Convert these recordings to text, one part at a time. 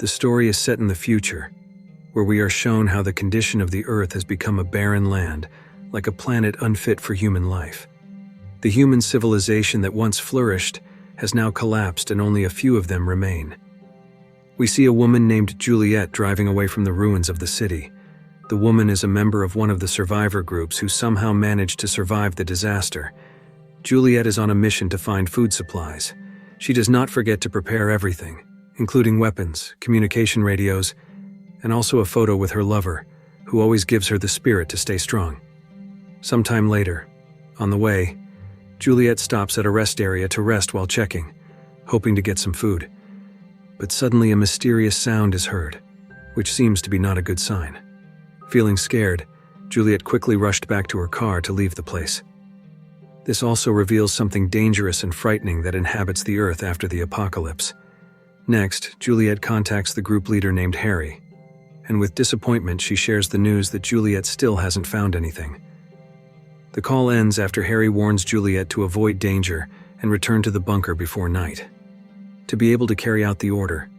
The story is set in the future, where we are shown how the condition of the Earth has become a barren land, like a planet unfit for human life. The human civilization that once flourished has now collapsed and only a few of them remain. We see a woman named Juliet driving away from the ruins of the city. The woman is a member of one of the survivor groups who somehow managed to survive the disaster. Juliet is on a mission to find food supplies. She does not forget to prepare everything, including weapons, communication radios, and also a photo with her lover, who always gives her the spirit to stay strong. Sometime later, on the way, Juliet stops at a rest area to rest while checking, hoping to get some food. But suddenly a mysterious sound is heard, which seems to be not a good sign. Feeling scared, Juliet quickly rushed back to her car to leave the place. This also reveals something dangerous and frightening that inhabits the Earth after the apocalypse. Next, Juliet contacts the group leader named Harry, and with disappointment she shares the news that Juliet still hasn't found anything. The call ends after Harry warns Juliet to avoid danger and return to the bunker before night. To be able to carry out the order,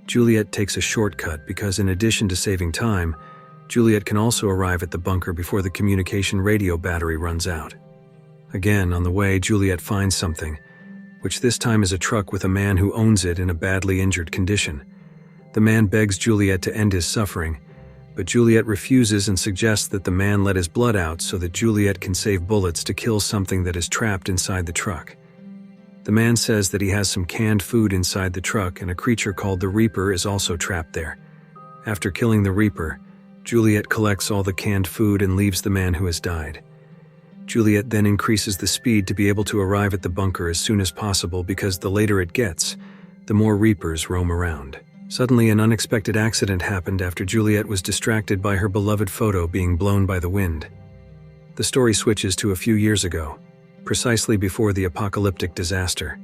Juliet takes a shortcut because in addition to saving time, Juliet can also arrive at the bunker before the communication radio battery runs out. Again, on the way, Juliet finds something, which this time is a truck with a man who owns it in a badly injured condition. The man begs Juliet to end his suffering, but Juliet refuses and suggests that the man let his blood out so that Juliet can save bullets to kill something that is trapped inside the truck. The man says that he has some canned food inside the truck and a creature called the Reaper is also trapped there. After killing the Reaper, Juliet collects all the canned food and leaves the man who has died. Juliet then increases the speed to be able to arrive at the bunker as soon as possible because the later it gets, the more Reapers roam around. Suddenly, an unexpected accident happened after Juliet was distracted by her beloved photo being blown by the wind. The story switches to a few years ago, precisely before the apocalyptic disaster.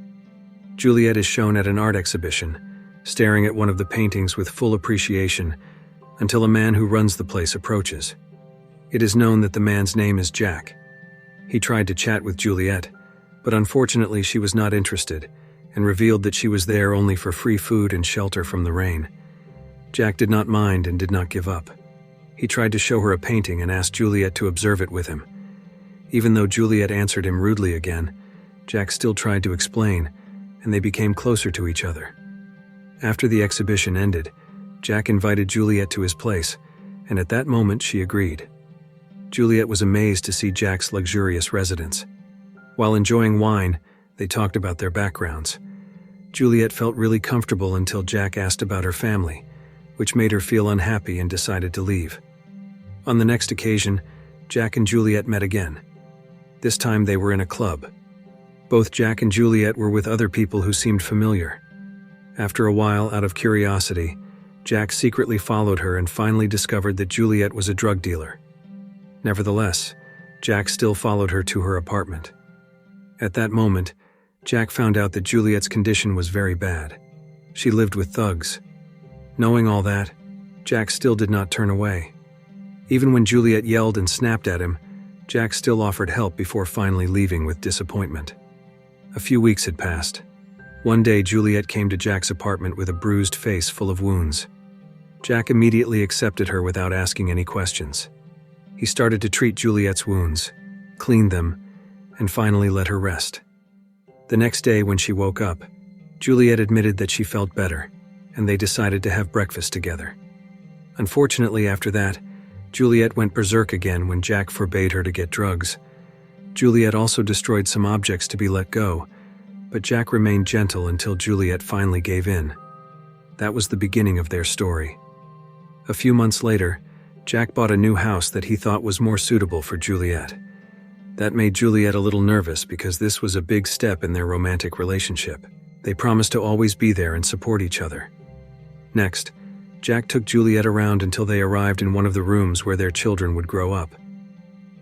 Juliet is shown at an art exhibition, staring at one of the paintings with full appreciation, until a man who runs the place approaches. It is known that the man's name is Jack. He tried to chat with Juliet, but unfortunately she was not interested, and revealed that she was there only for free food and shelter from the rain. Jack did not mind and did not give up. He tried to show her a painting and asked Juliet to observe it with him. Even though Juliet answered him rudely again, Jack still tried to explain, and they became closer to each other. After the exhibition ended, Jack invited Juliet to his place, and at that moment she agreed. Juliet was amazed to see Jack's luxurious residence. While enjoying wine, they talked about their backgrounds. Juliet felt really comfortable until Jack asked about her family, which made her feel unhappy and decided to leave. On the next occasion, Jack and Juliet met again. This time they were in a club. Both Jack and Juliet were with other people who seemed familiar. After a while, out of curiosity, Jack secretly followed her and finally discovered that Juliet was a drug dealer. Nevertheless, Jack still followed her to her apartment. At that moment, Jack found out that Juliet's condition was very bad. She lived with thugs. Knowing all that, Jack still did not turn away. Even when Juliet yelled and snapped at him, Jack still offered help before finally leaving with disappointment. A few weeks had passed. One day, Juliet came to Jack's apartment with a bruised face full of wounds. Jack immediately accepted her without asking any questions. He started to treat Juliet's wounds, cleaned them, and finally let her rest. The next day when she woke up, Juliet admitted that she felt better, and they decided to have breakfast together. Unfortunately, after that, Juliet went berserk again when Jack forbade her to get drugs. Juliet also destroyed some objects to be let go, but Jack remained gentle until Juliet finally gave in. That was the beginning of their story. A few months later, Jack bought a new house that he thought was more suitable for Juliet. That made Juliet a little nervous because this was a big step in their romantic relationship. They promised to always be there and support each other. Next, Jack took Juliet around until they arrived in one of the rooms where their children would grow up.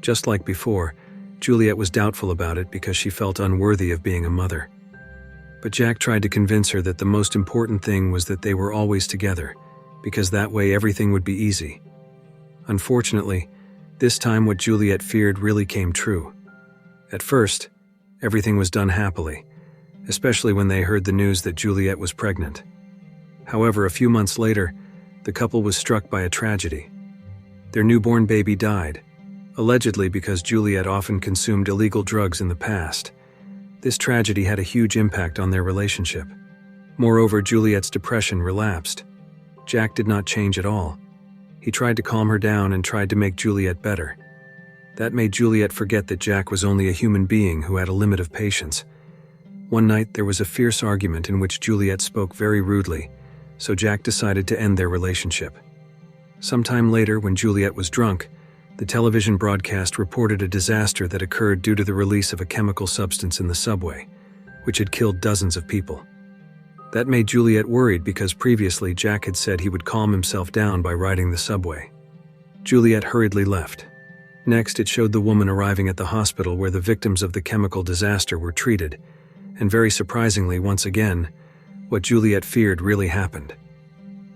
Just like before, Juliet was doubtful about it because she felt unworthy of being a mother. But Jack tried to convince her that the most important thing was that they were always together, because that way everything would be easy. Unfortunately, this time what Juliet feared really came true. At first, everything was done happily, especially when they heard the news that Juliet was pregnant. However, a few months later, the couple was struck by a tragedy. Their newborn baby died, allegedly because Juliet often consumed illegal drugs in the past. This tragedy had a huge impact on their relationship. Moreover, Juliet's depression relapsed. Jack did not change at all. He tried to calm her down and tried to make Juliet better. That made Juliet forget that Jack was only a human being who had a limit of patience. One night, there was a fierce argument in which Juliet spoke very rudely, so Jack decided to end their relationship. Sometime later, when Juliet was drunk, the television broadcast reported a disaster that occurred due to the release of a chemical substance in the subway, which had killed dozens of people. That made Juliet worried because previously Jack had said he would calm himself down by riding the subway. Juliet hurriedly left. Next, it showed the woman arriving at the hospital where the victims of the chemical disaster were treated, and very surprisingly, once again, what Juliet feared really happened.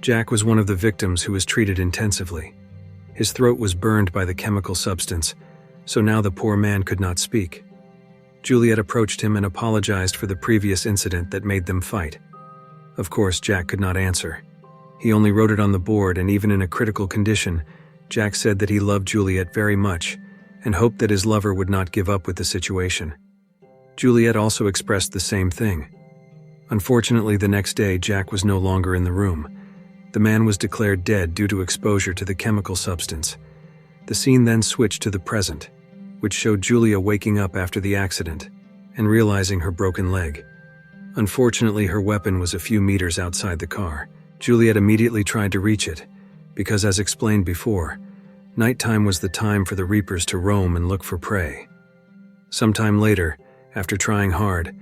Jack was one of the victims who was treated intensively. His throat was burned by the chemical substance, so now the poor man could not speak. Juliet approached him and apologized for the previous incident that made them fight. Of course, Jack could not answer. He only wrote it on the board, and even in a critical condition, Jack said that he loved Juliet very much and hoped that his lover would not give up with the situation. Juliet also expressed the same thing. Unfortunately, the next day, Jack was no longer in the room. The man was declared dead due to exposure to the chemical substance. The scene then switched to the present, which showed Julia waking up after the accident and realizing her broken leg. Unfortunately, her weapon was a few meters outside the car. Juliet immediately tried to reach it, because as explained before, nighttime was the time for the reapers to roam and look for prey. Sometime later, after trying hard,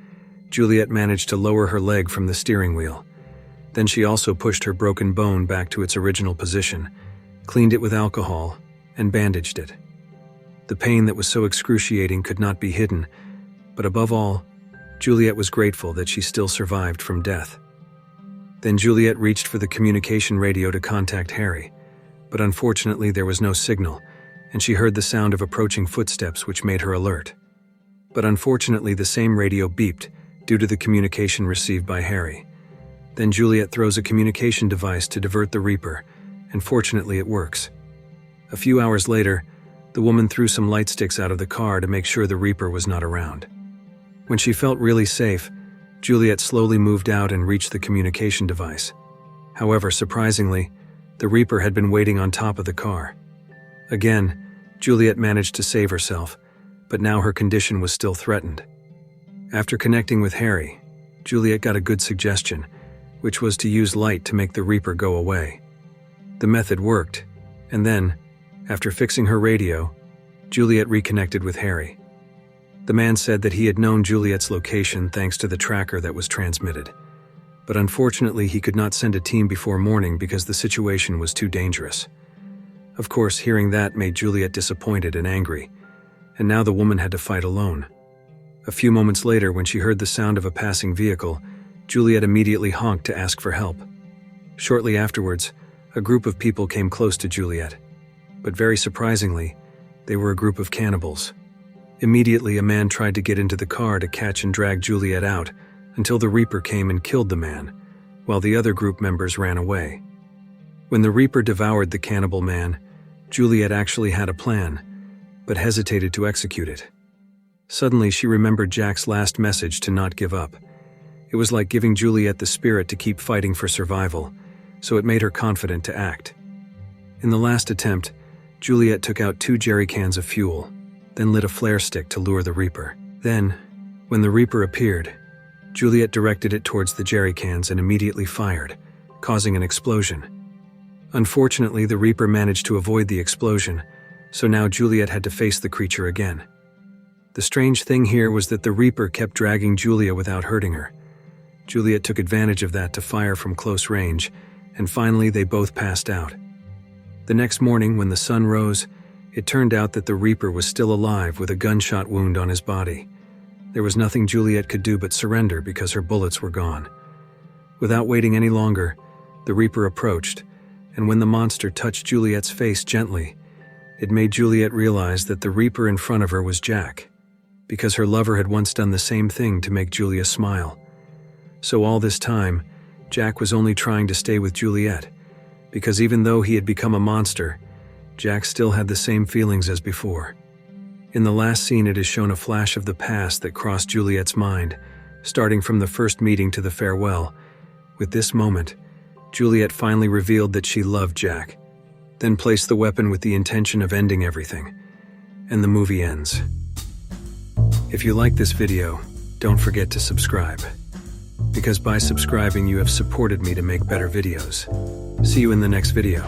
Juliet managed to lower her leg from the steering wheel. Then she also pushed her broken bone back to its original position, cleaned it with alcohol, and bandaged it. The pain that was so excruciating could not be hidden, but above all, Juliet was grateful that she still survived from death. Then Juliet reached for the communication radio to contact Harry, but unfortunately there was no signal, and she heard the sound of approaching footsteps which made her alert. But unfortunately the same radio beeped due to the communication received by Harry. Then Juliet throws a communication device to divert the Reaper, and fortunately it works. A few hours later, the woman threw some light sticks out of the car to make sure the Reaper was not around. When she felt really safe, Juliet slowly moved out and reached the communication device. However, surprisingly, the Reaper had been waiting on top of the car. Again, Juliet managed to save herself, but now her condition was still threatened. After connecting with Harry, Juliet got a good suggestion, which was to use light to make the Reaper go away. The method worked, and then, after fixing her radio, Juliet reconnected with Harry. The man said that he had known Juliet's location thanks to the tracker that was transmitted, but unfortunately he could not send a team before morning because the situation was too dangerous. Of course, hearing that made Juliet disappointed and angry, and now the woman had to fight alone. A few moments later, when she heard the sound of a passing vehicle, Juliet immediately honked to ask for help. Shortly afterwards, a group of people came close to Juliet, but very surprisingly, they were a group of cannibals. Immediately, a man tried to get into the car to catch and drag Juliet out until the Reaper came and killed the man, while the other group members ran away. When the Reaper devoured the cannibal man, Juliet actually had a plan, but hesitated to execute it. Suddenly, she remembered Jack's last message to not give up. It was like giving Juliet the spirit to keep fighting for survival, so it made her confident to act. In the last attempt, Juliet took out 2 jerry cans of fuel, then lit a flare stick to lure the Reaper. Then, when the Reaper appeared, Juliet directed it towards the jerry cans and immediately fired, causing an explosion. Unfortunately, the Reaper managed to avoid the explosion, so now Juliet had to face the creature again. The strange thing here was that the Reaper kept dragging Julia without hurting her. Juliet took advantage of that to fire from close range, and finally they both passed out. The next morning, when the sun rose, it turned out that the Reaper was still alive with a gunshot wound on his body. There was nothing Juliet could do but surrender because her bullets were gone. Without waiting any longer, the Reaper approached, and when the monster touched Juliet's face gently, it made Juliet realize that the Reaper in front of her was Jack, because her lover had once done the same thing to make Julia smile. So all this time, Jack was only trying to stay with Juliet, because even though he had become a monster, Jack still had the same feelings as before. In the last scene, it is shown a flash of the past that crossed Juliet's mind, starting from the first meeting to the farewell. With this moment, Juliet finally revealed that she loved Jack, then placed the weapon with the intention of ending everything, and the movie ends. If you like this video, don't forget to subscribe, because by subscribing you have supported me to make better videos. See you in the next video.